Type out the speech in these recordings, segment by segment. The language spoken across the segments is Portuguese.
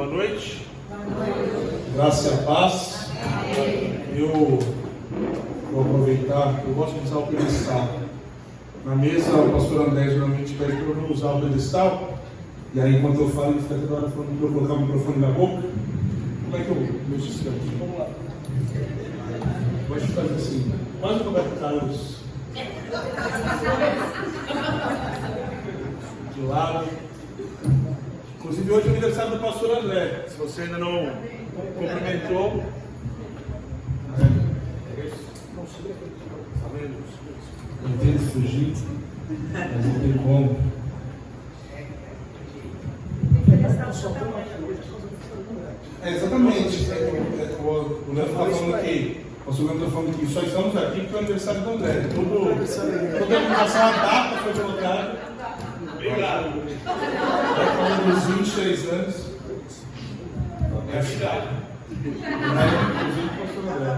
Boa noite. Boa noite. Graça e a paz. Eu vou aproveitar, eu gosto de usar o pedestal. Na mesa, o pastor André geralmente pede para eu não usar o pedestal. E aí, enquanto eu falo, ele fica toda hora falando para eu colocar o microfone na boca. Como é que eu mexo esse canto? Vamos lá. Pode fazer assim. Quase o Roberto Carlos. De lado. Inclusive, hoje é o aniversário do pastor André. Se você ainda não cumprimentou, eu tento fugir, mas não tem como. Exatamente. O Leandro está falando que, o pastor Leandro está falando que só estamos aqui porque é o aniversário do André. Toda a passar a data foi colocada. Obrigado. Vai falando dos 23 anos. É a cidade. Inclusive o pastor André.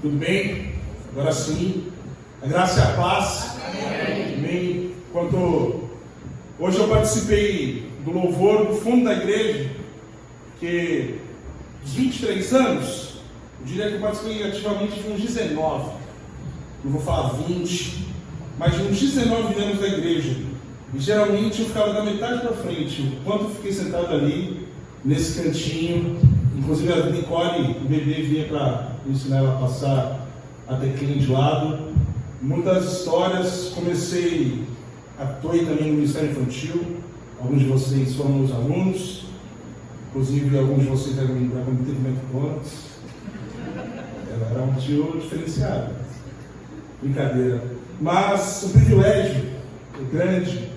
Tudo bem? Agora sim. A graça e a paz. Amém. Hoje eu participei do louvor do fundo da igreja, que dos 23 anos, eu diria que eu participei ativamente de uns 19. Não vou falar 20, mas de uns 19 anos da igreja. E geralmente eu ficava da metade para frente, enquanto eu fiquei sentado ali, nesse cantinho. Inclusive a Nicole, o bebê, vinha para ensinar ela a passar a teclinha de lado. Muitas histórias. Atuei também no Ministério Infantil. Alguns de vocês foram meus alunos. Inclusive alguns de vocês devem lembrar quando teve McDonald's. Ela era um tio diferenciado. Brincadeira. Mas um privilégio grande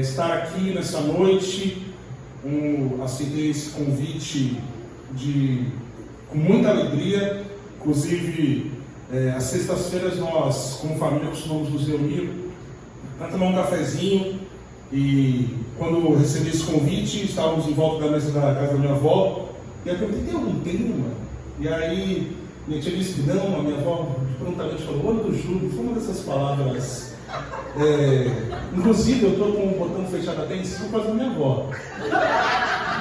estar aqui nessa noite. Aceitei esse convite com muita alegria. Inclusive, às sextas-feiras nós, como família, costumamos nos reunir para tomar um cafezinho. E quando eu recebi esse convite, estávamos em volta da mesa da casa da minha avó. E eu perguntei: tem algum tema? E aí minha tia disse que não. A minha avó prontamente falou: o ano do júbilo. Foi uma dessas palavras. Inclusive, eu estou com o botão fechado até em cima por causa da minha avó.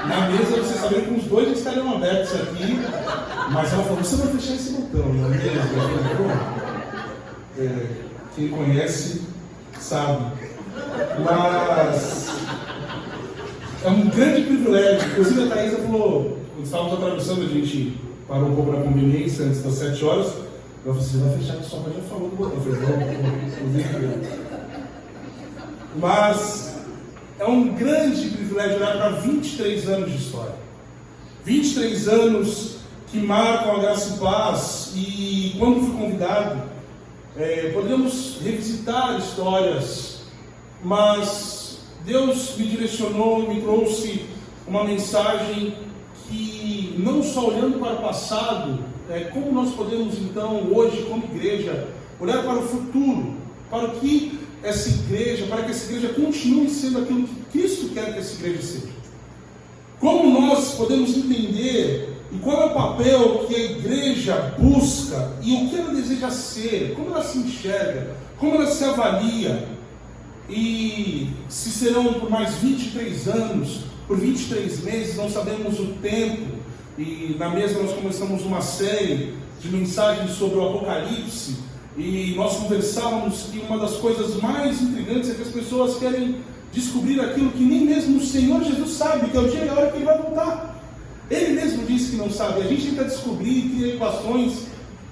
Na mesa, vocês sabem que os dois estariam abertos aqui, mas ela falou: você vai fechar esse botão, não é mesmo? Quem conhece sabe. Mas é um grande privilégio. Inclusive, a Thaisa falou, quando estávamos atravessando, a gente parou um pouco na conveniência antes das 7 horas. Ela falou: você vai fechar, que sua mãe já falou do botão. Eu falei: inclusive. Mas é um grande privilégio olhar para 23 anos de história. 23 anos que marcam a graça e paz. E quando fui convidado, poderíamos revisitar histórias, mas Deus me direcionou, me trouxe uma mensagem que, não só olhando para o passado, como nós podemos então, hoje, como igreja, olhar para o futuro, para o que essa igreja, para que essa igreja continue sendo aquilo que Cristo quer que essa igreja seja. Como nós podemos entender e qual é o papel que a igreja busca e o que ela deseja ser, como ela se enxerga, como ela se avalia, e se serão por mais 23 anos, por 23 meses, não sabemos o tempo. E na mesa nós começamos uma série de mensagens sobre o Apocalipse. E nós conversávamos que uma das coisas mais intrigantes é que as pessoas querem descobrir aquilo que nem mesmo o Senhor Jesus sabe, que é o dia e a hora que Ele vai voltar. Ele mesmo disse que não sabe. A gente tenta descobrir, cria equações,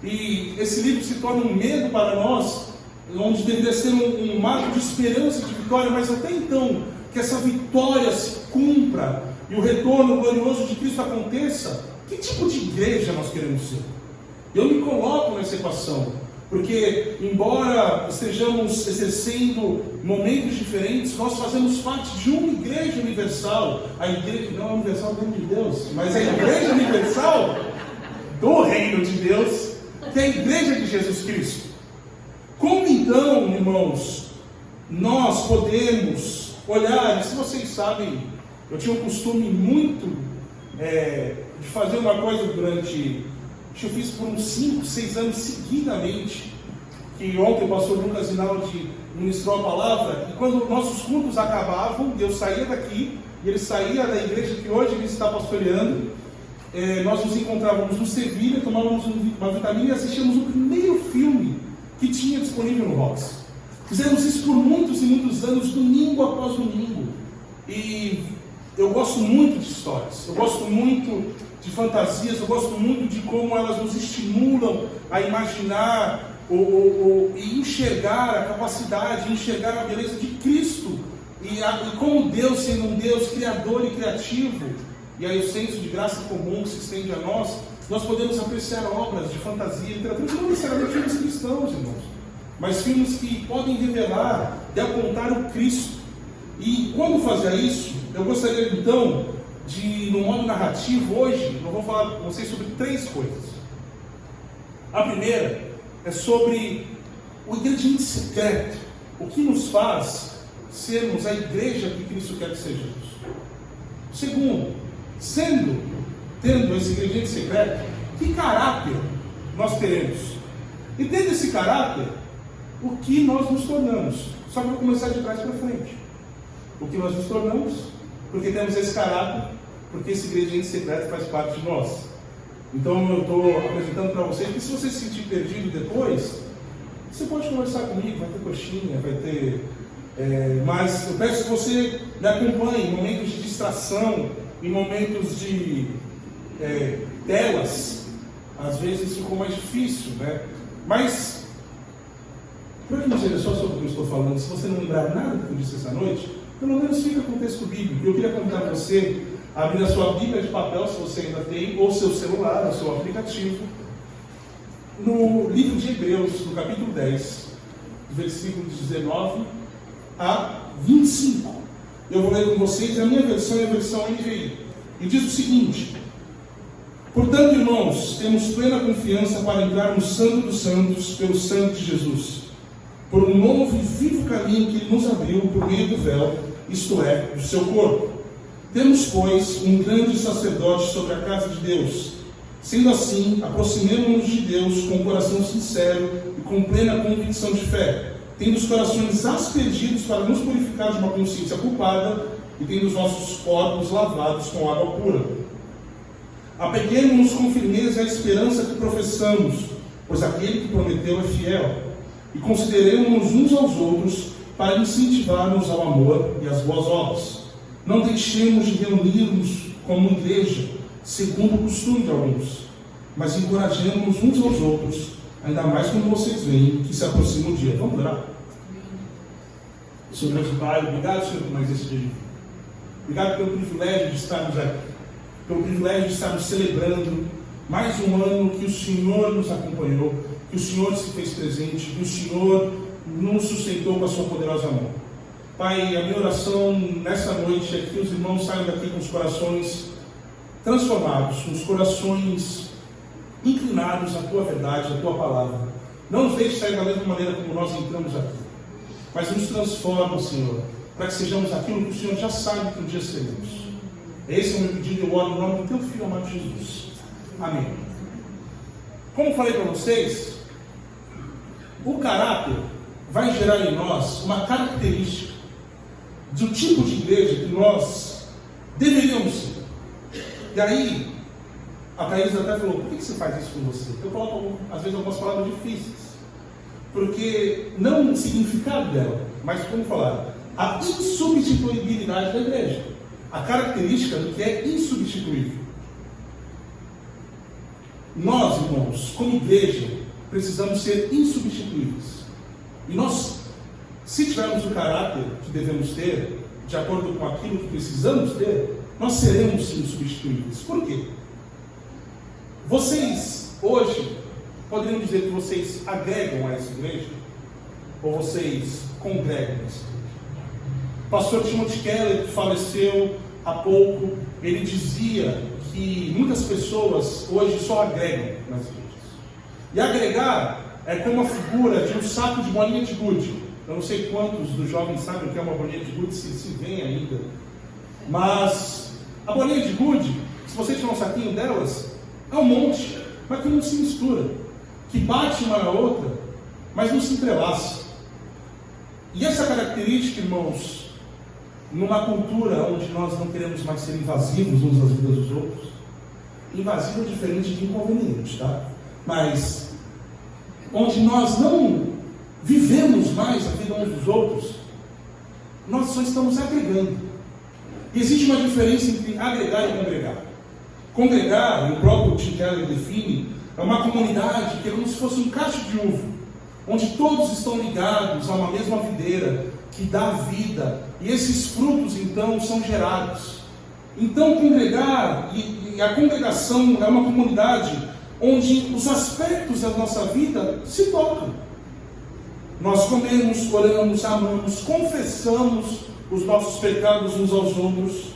e esse livro se torna um medo para nós, onde deveria ser um marco de esperança e de vitória, mas até então, que essa vitória se cumpra e o retorno glorioso de Cristo aconteça, que tipo de igreja nós queremos ser? Eu me coloco nessa equação. Porque, embora estejamos exercendo momentos diferentes, nós fazemos parte de uma igreja universal. A igreja não é universal do reino de Deus, mas a igreja universal do reino de Deus, que é a igreja de Jesus Cristo. Como então, irmãos, nós podemos olhar, e se vocês sabem, eu tinha um costume muito de fazer uma coisa durante... eu fiz por uns 5, 6 anos seguidamente, que ontem o pastor Lucas Rinaldi ministrou a palavra, e quando nossos cultos acabavam, eu saía daqui, e ele saía da igreja que hoje ele está pastoreando, nós nos encontrávamos no Sevilha, tomávamos uma vitamina e assistíamos o primeiro filme que tinha disponível no Rox. Fizemos isso por muitos e muitos anos, domingo após domingo. E eu gosto muito de histórias, eu gosto muito de fantasias, eu gosto muito de como elas nos estimulam a imaginar e enxergar a capacidade, enxergar a beleza de Cristo, e como Deus, sendo um Deus criador e criativo, e aí o senso de graça comum que se estende a nós podemos apreciar obras de fantasia, literatura, não necessariamente filmes cristãos, irmãos, mas filmes que podem revelar e apontar o Cristo. E quando fazer isso, eu gostaria então de, no modo narrativo, hoje, eu vou falar com vocês sobre 3 coisas. A primeira é sobre o ingrediente secreto, o que nos faz sermos a igreja que Cristo quer que sejamos. Segundo, tendo esse ingrediente secreto, que caráter nós teremos? E tendo esse caráter, o que nós nos tornamos? Só que eu vou começar de trás para frente. O que nós nos tornamos, porque temos esse caráter, porque esse ingrediente secreto faz parte de nós. Então eu estou apresentando para vocês que se você se sentir perdido depois, você pode conversar comigo, vai ter coxinha, vai ter... mas eu peço que você me acompanhe em momentos de distração, em momentos de telas. Às vezes ficou mais difícil, né? Mas, por que não seja só sobre o que eu estou falando? Se você não lembrar nada do que eu disse essa noite, pelo menos fica com o texto bíblico. Eu queria convidar você a abrir a sua Bíblia de papel, se você ainda tem, ou seu celular, ou seu aplicativo, no livro de Hebreus, no capítulo 10, versículos 19 a 25. Eu vou ler com vocês, a minha versão é a versão NVI. E diz o seguinte: portanto, irmãos, temos plena confiança para entrar no Santo dos Santos pelo sangue de Jesus, por um novo e vivo caminho que Ele nos abriu por meio do véu, isto é, do seu corpo. Temos, pois, um grande sacerdote sobre a casa de Deus. Sendo assim, aproximemo-nos de Deus com um coração sincero e com plena convicção de fé, tendo os corações aspergidos para nos purificar de uma consciência culpada e tendo os nossos corpos lavados com água pura. Apeguemo-nos com firmeza à esperança que professamos, pois aquele que prometeu é fiel, e consideremos-nos uns aos outros para incentivar-nos ao amor e às boas obras. Não deixemos de reunir-nos como igreja, segundo o costume de alguns, mas encorajemos-nos uns aos outros, ainda mais quando vocês veem que se aproxima o dia. Vamos orar? Senhor Deus Pai, obrigado, Senhor, por mais esse dia. Obrigado pelo privilégio de estarmos aqui, pelo privilégio de estarmos celebrando mais um ano que o Senhor nos acompanhou, que o Senhor se fez presente, que o Senhor nos sustentou com a sua poderosa mão. Pai, a minha oração nessa noite é que os irmãos saiam daqui com os corações transformados, com os corações inclinados à Tua verdade, à Tua palavra. Não nos deixe sair da mesma maneira como nós entramos aqui, mas nos transforma, Senhor, para que sejamos aquilo que o Senhor já sabe que um dia seremos. Esse é o meu pedido, eu oro no nome do Teu Filho amado Jesus. Amém. Como falei para vocês, o caráter vai gerar em nós uma característica do tipo de igreja que nós deveríamos ser. E aí, a Thaís até falou: por que você faz isso com você? Eu coloco, às vezes, algumas palavras difíceis, porque não o significado dela, mas como falar, a insubstituibilidade da igreja, a característica do que é insubstituível. Nós, irmãos, como igreja, precisamos ser insubstituíveis. E nós, se tivermos o caráter que devemos ter, de acordo com aquilo que precisamos ter, nós seremos sim substituíveis. Por quê? Vocês, hoje, poderiam dizer que vocês agregam a essa igreja? Ou vocês congregam essa igreja? O pastor Timothy Keller, que faleceu há pouco, ele dizia que muitas pessoas hoje só agregam nas igrejas. E agregar é como a figura de um saco de bolinha de gude. Eu não sei quantos dos jovens sabem o que é uma bolinha de gude, se vem ainda. Mas a bolinha de gude, se você tiver um saquinho delas, é um monte, mas que não se mistura, que bate uma na outra mas não se entrelaça. E essa característica, irmãos, numa cultura onde nós não queremos mais ser invasivos uns nas vidas dos outros, invasivo é diferente de inconveniente, tá? Mas onde nós não vivemos mais a vida uns dos outros, nós só estamos agregando. E existe uma diferença entre agregar e congregar. Congregar, o próprio Tim Keller define, é uma comunidade que é como se fosse um cacho de uva, onde todos estão ligados a uma mesma videira que dá vida, e esses frutos então são gerados. Então congregar, e a congregação é uma comunidade onde os aspectos da nossa vida se tocam. Nós comemos, oramos, amamos, confessamos os nossos pecados uns aos outros.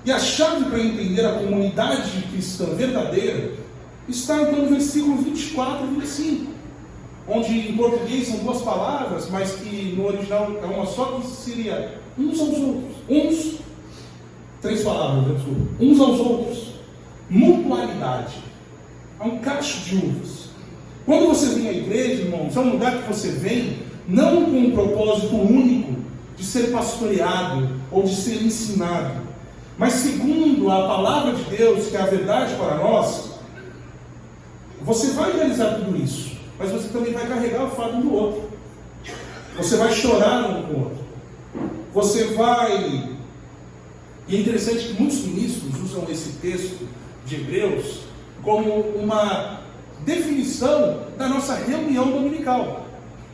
E a chave para entender a comunidade cristã verdadeira está então no versículo 24 e 25, onde em português são duas palavras, mas que no original é uma só, que seria uns aos outros. Três palavras, desculpa. Uns aos outros. Mutualidade. É um cacho de uvas. Quando você vem à igreja, irmãos, é um lugar que você vem não com um propósito único de ser pastoreado ou de ser ensinado, mas segundo a palavra de Deus, que é a verdade para nós. Você vai realizar tudo isso, mas você também vai carregar o fardo do outro. Você vai chorar um com o outro. Você vai... E é interessante que muitos ministros usam esse texto de Hebreus como uma definição da nossa reunião dominical,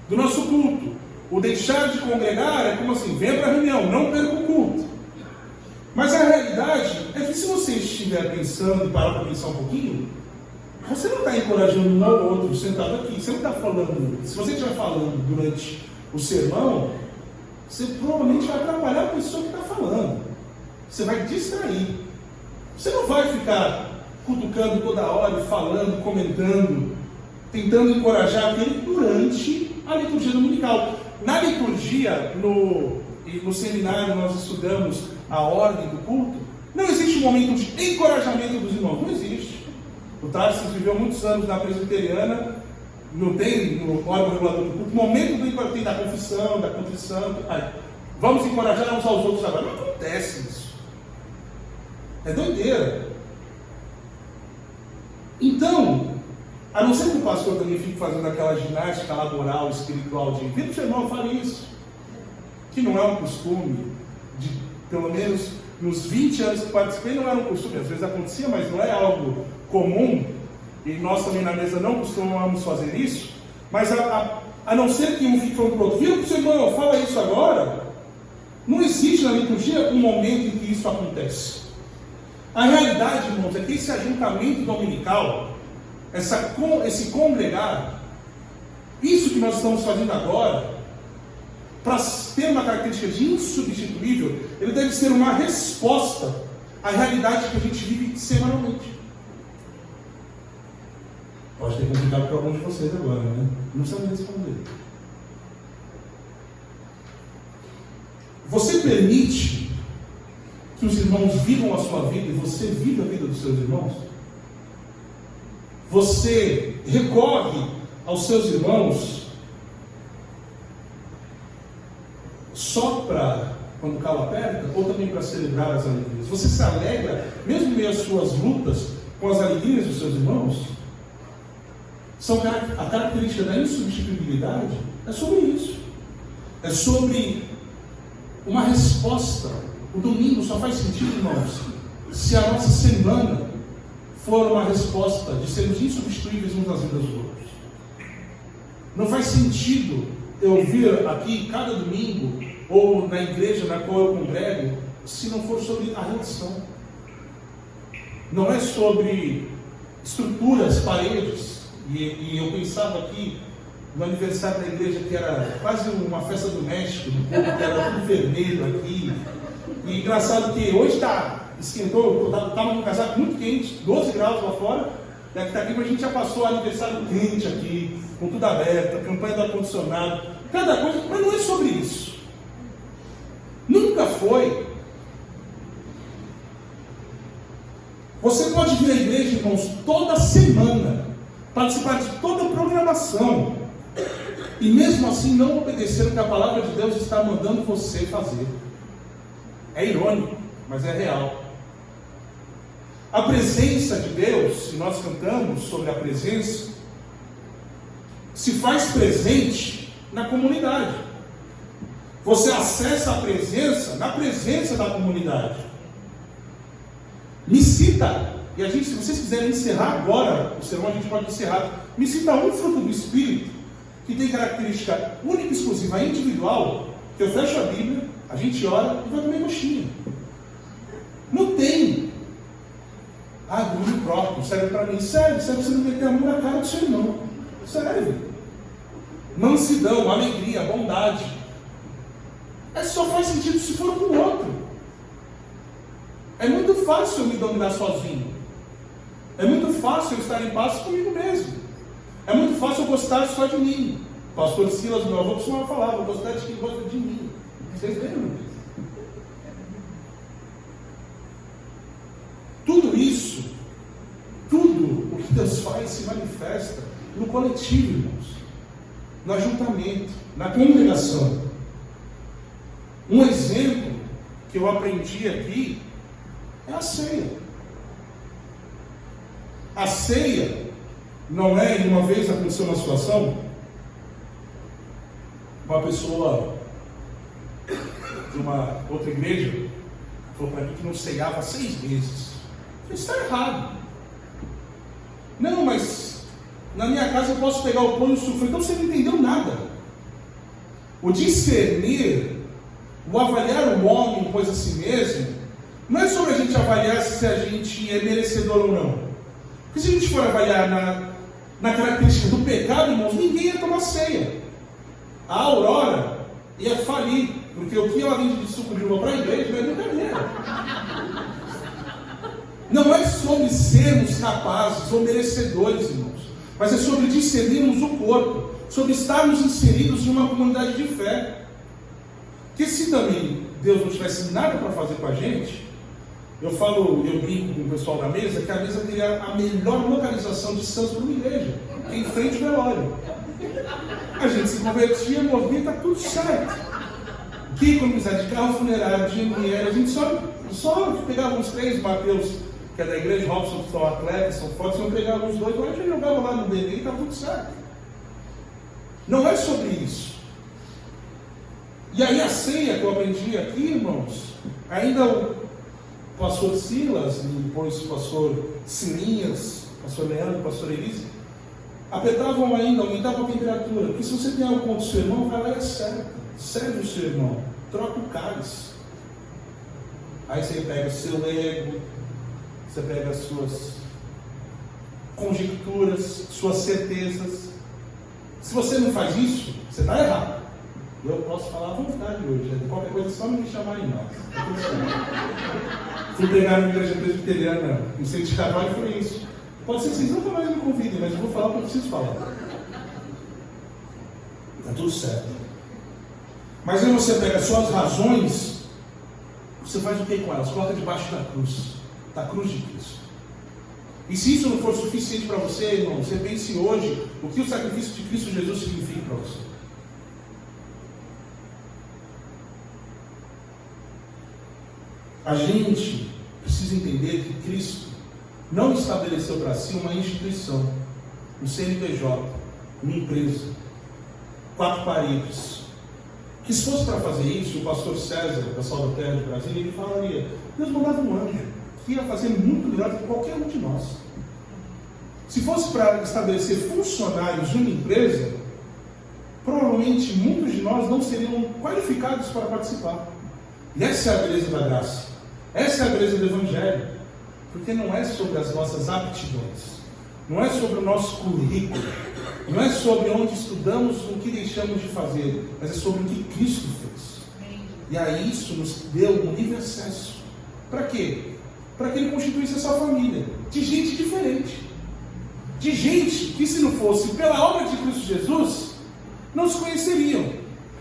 do nosso culto. O deixar de congregar é como assim: venha para a reunião, não perca o culto. Mas a realidade é que se você estiver pensando e parar para pensar um pouquinho, você não está encorajando um ao outro sentado aqui. Você não está falando. Se você estiver falando durante o sermão, você provavelmente vai atrapalhar a pessoa que está falando. Você vai distrair. Você não vai ficar cutucando toda hora, falando, comentando, tentando encorajar aquele durante a liturgia dominical. Na liturgia, no seminário, nós estudamos a ordem do culto. Não existe um momento de encorajamento dos irmãos. Não existe. O Tarsis viveu muitos anos na presbiteriana, não tem no órgão regulador do culto. O momento do encorajamento, tem da confissão, da contrição. Vamos encorajar uns aos outros agora. Não acontece isso. É doideira. Então, a não ser que o pastor também fique fazendo aquela ginástica laboral, espiritual, de vira o seu irmão, fale isso. Que não é um costume, de pelo menos nos 20 anos que participei, não era um costume. Às vezes acontecia, mas não é algo comum. E nós também na mesa não costumamos fazer isso. Mas a não ser que um fique falando para o outro, vira para o seu irmão, fala isso agora. Não existe na liturgia um momento em que isso acontece. A realidade, irmãos, é que esse ajuntamento dominical, esse congregar, isso que nós estamos fazendo agora, para ter uma característica de insubstituível, ele deve ser uma resposta à realidade que a gente vive semanalmente. Pode ter complicado para alguns de vocês agora, né? Não sabem responder. Você permite que os irmãos vivam a sua vida e você vive a vida dos seus irmãos? Você recorre aos seus irmãos só para quando o calo aperta ou também para celebrar as alegrias? Você se alegra, mesmo em meio às suas lutas, com as alegrias dos seus irmãos? A característica da insubstituibilidade é sobre isso. É sobre uma resposta. O domingo só faz sentido, irmãos, se a nossa semana for uma resposta de sermos insubstituíveis uns nas vidas dos outros. Não faz sentido eu vir aqui cada domingo, ou na igreja na qual eu congrego, se não for sobre a relação. Não é sobre estruturas, paredes. E eu pensava aqui no aniversário da igreja, que era quase uma festa do México, do povo, que era tudo vermelho aqui. E engraçado que hoje esquentou, estava num casaco muito quente, 12 graus lá fora, e aqui está aqui, mas a gente já passou o aniversário quente aqui, com tudo aberto, a campanha do ar-condicionado, cada coisa, mas não é sobre isso. Nunca foi. Você pode vir à igreja, irmãos, toda semana, participar de toda a programação, e mesmo assim não obedeceram o que a palavra de Deus está mandando você fazer. É irônico, mas é real. A presença de Deus, se nós cantamos sobre a presença, se faz presente na comunidade. Você acessa a presença na presença da comunidade. Me cita, e a gente, se vocês quiserem encerrar agora o sermão, a gente pode encerrar. Me cita um fruto do Espírito que tem característica única, exclusiva, individual, que eu fecho a Bíblia, a gente ora e vai comer coxinha. Não tem. Domínio próprio, serve para mim. Serve para você não meter a mão na cara do seu irmão. Serve. Mansidão, alegria, bondade. Só faz sentido se for com o outro. É muito fácil eu me dominar sozinho. É muito fácil eu estar em paz comigo mesmo. É muito fácil eu gostar só de mim. O pastor Silas, meu avô, costumava falar: vou gostar de quem gosta de mim. Vocês lembram disso? Tudo isso, tudo o que Deus faz se manifesta no coletivo, irmãos. No ajuntamento, na congregação. Um exemplo que eu aprendi aqui é a ceia. A ceia não é, uma vez aconteceu uma situação, uma pessoa de uma outra igreja falou para mim que não ceiava há 6 meses. Isso está errado. Não, mas na minha casa eu posso pegar o pão e o suco. Então você não entendeu nada. O discernir, o avaliar o homem, pois a si mesmo, não é sobre a gente avaliar se a gente é merecedor ou não. Porque se a gente for avaliar na característica do pecado, irmãos, ninguém ia tomar ceia. A Aurora ia falir, porque o que ela vende de suco de uva para a igreja não é brincadeira. Não é sobre sermos capazes ou merecedores, irmãos, mas é sobre discernirmos o corpo, sobre estarmos inseridos em uma comunidade de fé. Que se também Deus não tivesse nada para fazer com a gente, eu brinco com o pessoal da mesa, que a mesa teria a melhor localização de Santos numa igreja, em frente ao velório. A gente se convertia, morria, está tudo certo. Que economizar de carro funerário, de mulher, a gente só pegava uns 3, Mateus, que é da igreja, Robson, que são atletas, são fortes, eu pegava uns 2, mas a gente jogava lá no bebê e estava tudo certo. Não é sobre isso. E aí a ceia que eu aprendi aqui, irmãos, ainda o pastor Silas, depois o pastor Silinhas, pastor Leandro, pastor Elise, apertavam ainda, aumentavam a temperatura, porque se você tem algo contra o seu irmão, vai lá e serve o seu irmão, troca o cálice. Aí você pega o seu ego, você pega as suas conjecturas, suas certezas. Se você não faz isso, você está errado. Eu posso falar à vontade hoje, qualquer coisa só não me chamarem mais. Fui pregar na igreja presbiteriana, no centro de Carvalho, e foi isso. Pode ser que vocês nunca mais me convidem, mas eu vou falar o que eu preciso falar. Está tudo certo. Mas aí você pega as suas razões, você faz o que com elas? Coloca debaixo da cruz de Cristo. E se isso não for suficiente para você, irmão, você pense hoje o que o sacrifício de Cristo Jesus significa para você. A gente precisa entender que Cristo não estabeleceu para si uma instituição, um CNPJ, uma empresa, 4 paredes. Que se fosse para fazer isso, o pastor César, da Sal da Terra de Brasília, ele falaria: Deus mandava um anjo, que ia fazer muito melhor do que qualquer um de nós. Se fosse para estabelecer funcionários de uma empresa, provavelmente muitos de nós não seriam qualificados para participar. E essa é a beleza da graça. Essa é a beleza do Evangelho. Porque não é sobre as nossas aptidões, não é sobre o nosso currículo, não é sobre onde estudamos, o que deixamos de fazer, mas é sobre o que Cristo fez. E aí isso nos deu um livre acesso. Para quê? Para que Ele constituísse essa família de gente diferente, de gente que, se não fosse pela obra de Cristo Jesus, não se conheceriam.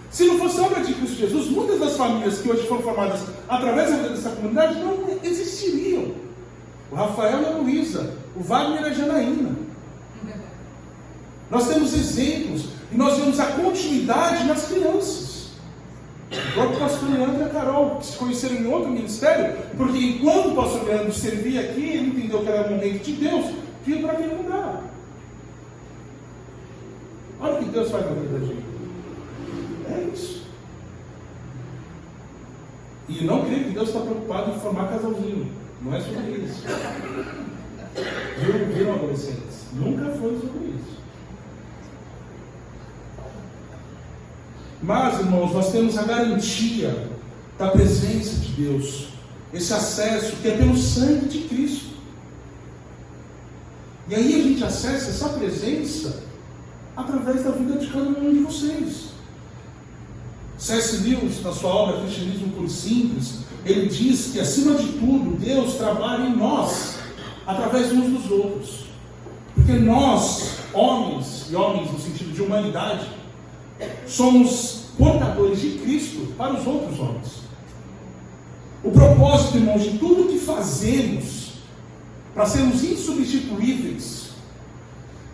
Se não fosse a obra de Cristo Jesus, muitas das famílias que hoje foram formadas através dessa comunidade não existiriam. O Rafael e a Luísa, o Wagner e a Janaína. Nós temos exemplos. E nós vemos a continuidade nas crianças. O próprio pastor Leandro e a Carol, que se conheceram em outro ministério, porque enquanto o pastor Leandro servia aqui, ele entendeu que era o momento de Deus, veio para aquele lugar. Olha o que Deus faz na vida da gente. É isso. E não creio que Deus está preocupado em formar casalzinho. Não é sobre isso. Viram adolescentes? Nunca foi sobre isso. Mas, irmãos, nós temos a garantia da presença de Deus. Esse acesso que é pelo sangue de Cristo. E aí a gente acessa essa presença através da vida de cada um de vocês. C.S. Lewis, na sua obra Cristianismo Puro e Simples, ele diz que, acima de tudo, Deus trabalha em nós, através uns dos outros. Porque nós, homens, e homens no sentido de humanidade, somos portadores de Cristo para os outros homens. O propósito, irmãos, de tudo que fazemos, para sermos insubstituíveis,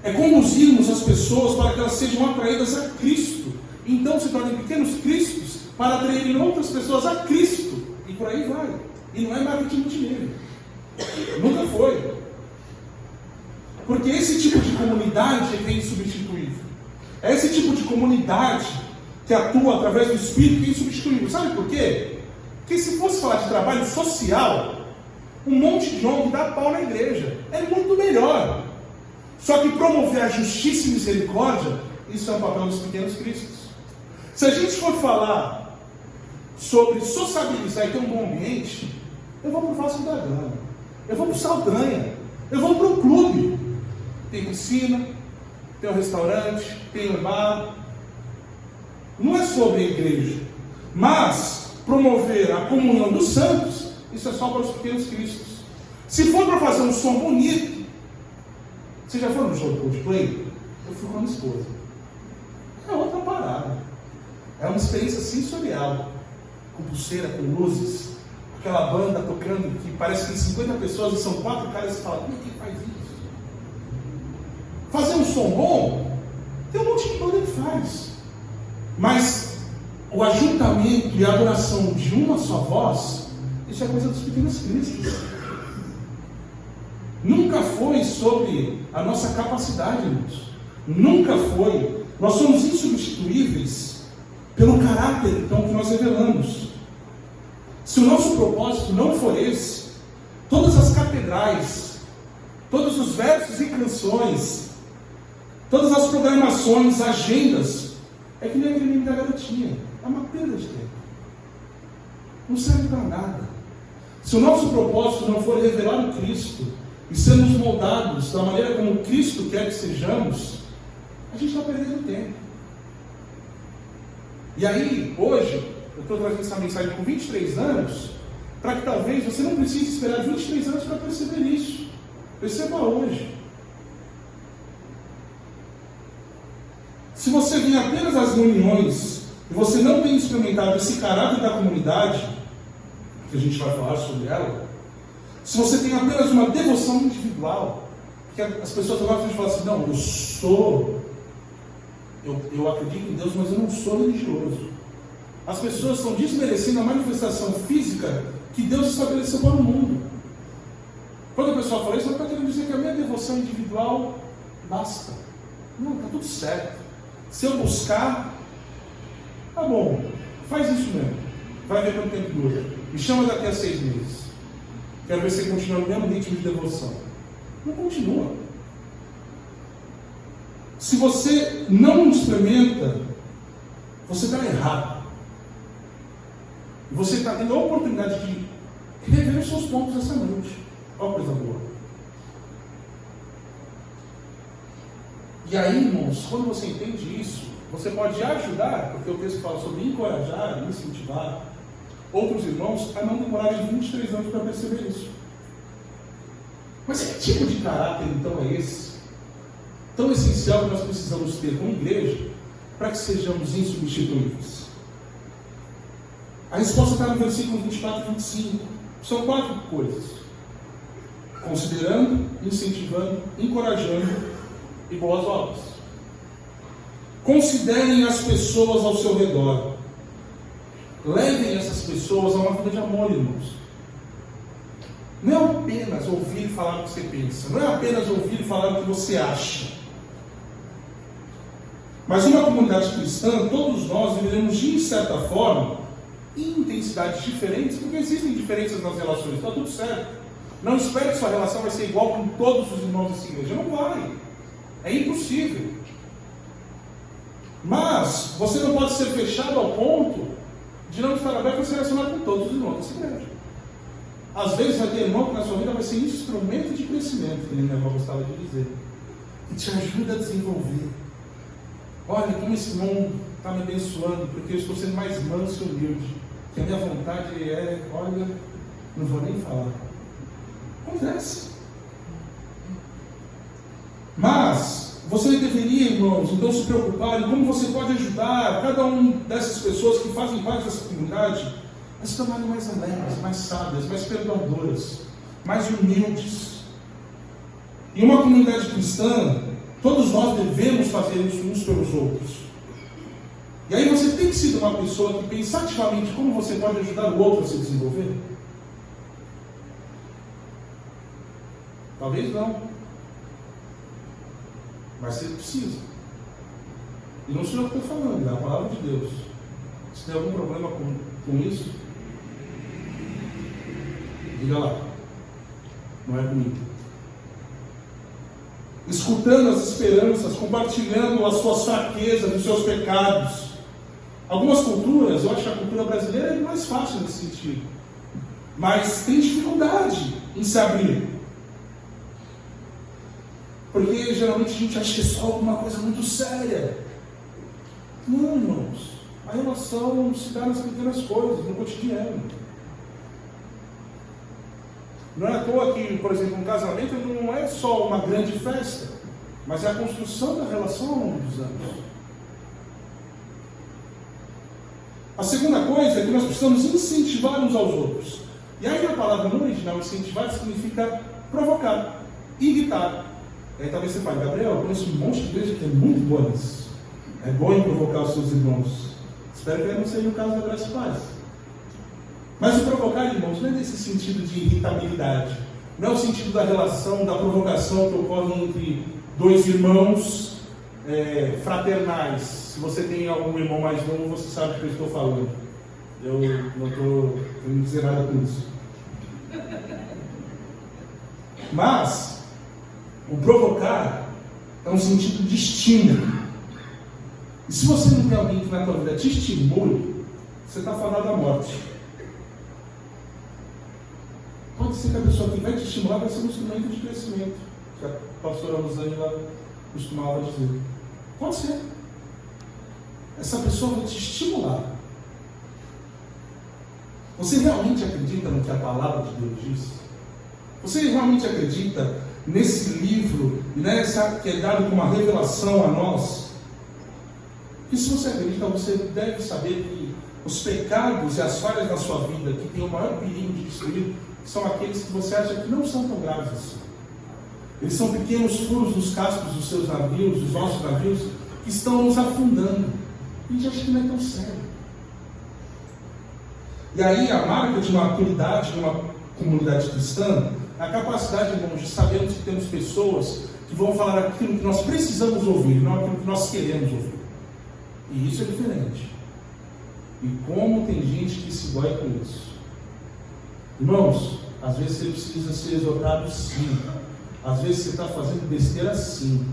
é conduzirmos as pessoas para que elas sejam atraídas a Cristo. Então se tornem pequenos cristos para atraírem outras pessoas a Cristo. E por aí vai. E não é marketing multinível. Nunca foi. Porque esse tipo de comunidade é insubstituível. É esse tipo de comunidade que atua através do Espírito que é insubstituível. Sabe por quê? Porque se fosse falar de trabalho social, um monte de homem dá pau na igreja. É muito melhor. Só que promover a justiça e misericórdia, isso é um papel dos pequenos cristos. Se a gente for falar sobre sociabilizar e ter um bom ambiente, eu vou para o Vasco da Gama, eu vou para o Saldanha, eu vou para o clube. Tem piscina, tem um restaurante, tem um bar. Não é sobre a igreja, mas promover a comunhão dos santos, isso é só para os pequenos cristos. Se for para fazer um som bonito, vocês já foram no show do Coldplay? Eu fui com a minha esposa. É outra parada. É uma experiência sensorial, com pulseira, com luzes, aquela banda tocando que parece que tem 50 pessoas e são 4 caras que falam, como é que faz isso? Fazer um som bom, tem um monte de banda que faz. Mas o ajuntamento e a adoração de uma só voz, isso é coisa dos pequenos cristos. Nunca foi sobre a nossa capacidade, irmãos. Nunca foi. Nós somos insubstituíveis pelo caráter, então, que nós revelamos. Se o nosso propósito não for esse, todas as catedrais, todos os versos e canções, todas as programações, agendas, é que nem aquele meme da garotinha. É uma perda de tempo. Não serve para nada. Se o nosso propósito não for revelar o Cristo e sermos moldados da maneira como Cristo quer que sejamos, a gente está perdendo tempo. E aí, hoje, eu estou trazendo essa mensagem com 23 anos, para que talvez você não precise esperar 23 anos para perceber isso. Perceba hoje. Se você vem apenas às reuniões e você não tem experimentado esse caráter da comunidade, que a gente vai falar sobre ela, se você tem apenas uma devoção individual, que as pessoas agora falam assim, não, eu acredito em Deus, mas eu não sou religioso. As pessoas estão desmerecendo a manifestação física que Deus estabeleceu para o mundo. Quando a pessoa fala isso, ela está querendo dizer que a minha devoção individual basta. Não, está tudo certo. Se eu buscar, tá bom, faz isso mesmo. Vai ver quanto tempo dura. Me chama daqui a 6 meses. Quero ver se você continua no mesmo ritmo de devoção. Não continua. Se você não experimenta, você está errado. E você está tendo a oportunidade de rever os seus pontos essa noite. Olha coisa boa. E aí, irmãos, quando você entende isso, você pode ajudar, porque o texto fala sobre encorajar, incentivar outros irmãos a não demorarem 23 anos para perceber isso. Mas que tipo de caráter, então, é esse? Tão essencial que nós precisamos ter como igreja para que sejamos insubstituíveis. A resposta está no versículo 24 e 25. São 4 coisas: considerando, incentivando, encorajando e boas obras. Considerem as pessoas ao seu redor. Levem essas pessoas a uma vida de amor, irmãos. Não é apenas ouvir falar o que você pensa. Não é apenas ouvir falar o que você acha. Mas uma comunidade cristã, todos nós deveremos, de certa forma, em intensidades diferentes, porque existem diferenças nas relações, está tudo certo. Não espere que sua relação vai ser igual com todos os irmãos dessa igreja. Não vai. É impossível. Mas você não pode ser fechado ao ponto de não estar aberto a se relacionar com todos os irmãos dessa igreja. Às vezes vai ter irmão que na sua vida vai ser instrumento de crescimento, que minha irmã gostava de dizer, que te ajuda a desenvolver. Olha como esse irmão está me abençoando, porque eu estou sendo mais manso e humilde. Que a minha vontade é, olha, não vou nem falar. Acontece. Mas você deveria, irmãos, então se preocupar em como você pode ajudar cada uma dessas pessoas que fazem parte dessa comunidade a se tornarem mais alegres, mais sábias, mais perdoadoras, mais humildes. Em uma comunidade cristã, todos nós devemos fazer isso uns pelos outros. E aí você tem que ser uma pessoa que pensa ativamente como você pode ajudar o outro a se desenvolver? Talvez não. Mas você precisa. E não sou eu que estou falando, é a palavra de Deus. Se tem algum problema com isso, diga lá. Não é comigo. Escutando as esperanças, compartilhando as suas fraquezas, os seus pecados. Algumas culturas, eu acho que a cultura brasileira é mais fácil nesse sentido, mas tem dificuldade em se abrir. Porque geralmente a gente acha que é só alguma coisa muito séria. Não, irmãos. A relação se dá nas pequenas coisas, no cotidiano. Não é à toa que, por exemplo, um casamento não é só uma grande festa, mas é a construção da relação ao longo dos anos. A segunda coisa é que nós precisamos incentivar uns aos outros. E aí a palavra no original, incentivar, significa provocar, irritar. E aí talvez você fale, Gabriel, eu conheço um monte de igreja que é muito boa nisso. É bom em provocar os seus irmãos. Espero que não seja o caso da Graça e Paz. Mas o provocar, irmãos, não é nesse sentido de irritabilidade. Não é o sentido da relação, da provocação que ocorre entre dois irmãos fraternais. Se você tem algum irmão mais novo, você sabe do que eu estou falando. Eu não estou querendo dizer nada com isso. Mas o provocar é um sentido de estímulo. E se você não tem alguém que na tua vida te estimule, você está falando da morte. Pode ser que a pessoa que vai te estimular vai ser um instrumento de crescimento, que a pastora Rosângela costumava dizer. Pode ser. Essa pessoa vai te estimular. Você realmente acredita no que a palavra de Deus diz? Você realmente acredita nesse livro, que é dado como uma revelação a nós? E se você acredita, você deve saber que os pecados e as falhas na sua vida que tem o maior perigo de destruir são aqueles que você acha que não são tão graves assim. Eles são pequenos furos nos cascos dos seus navios, dos nossos navios, que estão nos afundando. E a gente acha que não é tão sério. E aí a marca de maturidade de uma comunidade cristã é a capacidade, irmãos, de sabermos que temos pessoas que vão falar aquilo que nós precisamos ouvir, não aquilo que nós queremos ouvir. E isso é diferente. E como tem gente que se dói com isso. Irmãos, às vezes você precisa ser exortado sim. Às vezes você está fazendo besteira sim.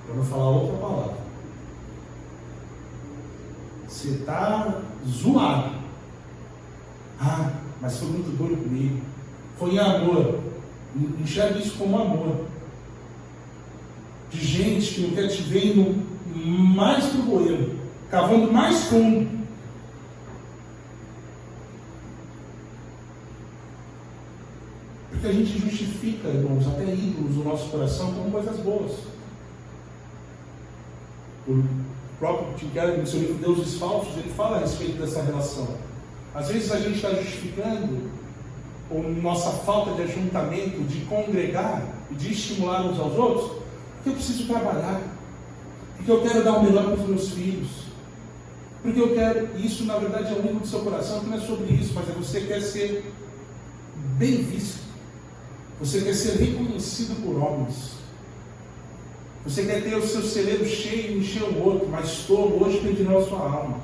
Eu vou falar outra palavra. Você está zoado. Ah, mas foi muito duro comigo. Foi em amor. Enxerga isso como amor. De gente que não quer te ver indo mais pro bueiro, cavando mais fundo. Porque a gente justifica, irmãos, até ídolos no nosso coração como coisas boas. O próprio Tim Keller, no seu livro Deuses Falsos, ele fala a respeito dessa relação. Às vezes a gente está justificando a nossa falta de ajuntamento, de congregar e de estimular uns aos outros, porque eu preciso trabalhar, porque eu quero dar o melhor para os meus filhos, porque eu quero, isso na verdade é o nível do seu coração, que não é sobre isso, mas é você quer ser bem visto, você quer ser reconhecido por homens, você quer ter o seu celeiro cheio e encher o outro, mas todo hoje pedirá a sua alma.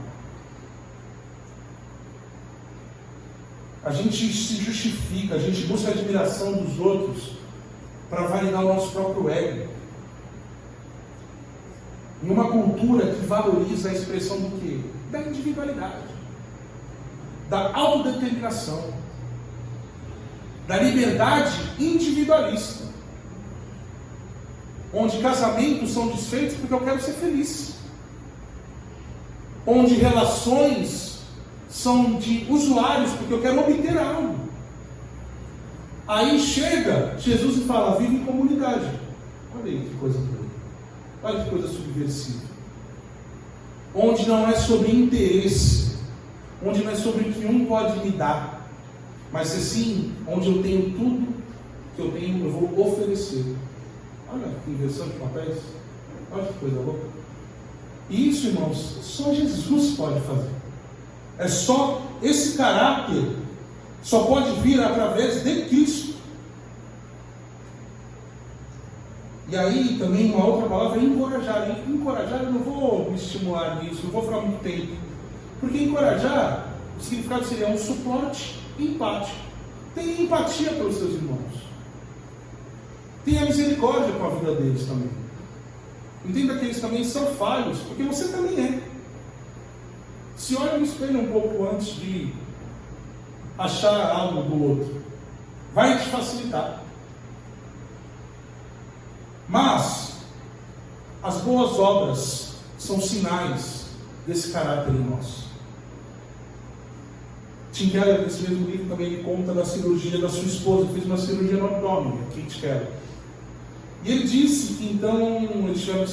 A gente se justifica, a gente busca a admiração dos outros para validar o nosso próprio ego. Em uma cultura que valoriza a expressão do quê? Da individualidade, da autodeterminação, da liberdade individualista, onde casamentos são desfeitos porque eu quero ser feliz, onde relações são de usuários porque eu quero obter algo. Aí chega Jesus e fala: vive em comunidade. Olha aí que coisa boa, olha que coisa subversiva, onde não é sobre interesse, onde não é sobre o que um pode me dar, mas sim onde eu tenho tudo que eu tenho, eu vou oferecer. Olha que inversão de papéis, olha que coisa louca. E isso, irmãos, só Jesus pode fazer. É só esse caráter, só pode vir através de Cristo. E aí também uma outra palavra é encorajar. Encorajar, eu não vou me estimular nisso, não vou ficar muito tempo. Porque encorajar, o significado seria um suporte empático. Tenha empatia pelos seus irmãos. Tenha misericórdia com a vida deles também. Entenda que eles também são falhos, porque você também é. Se olha no espelho um pouco antes de achar algo do outro, vai te facilitar. Mas as boas obras são sinais desse caráter em nós. Tim Keller, nesse mesmo livro, também ele conta da cirurgia da sua esposa, fez uma cirurgia no abdômen, a Kate Keller. E ele disse que então eles tiveram que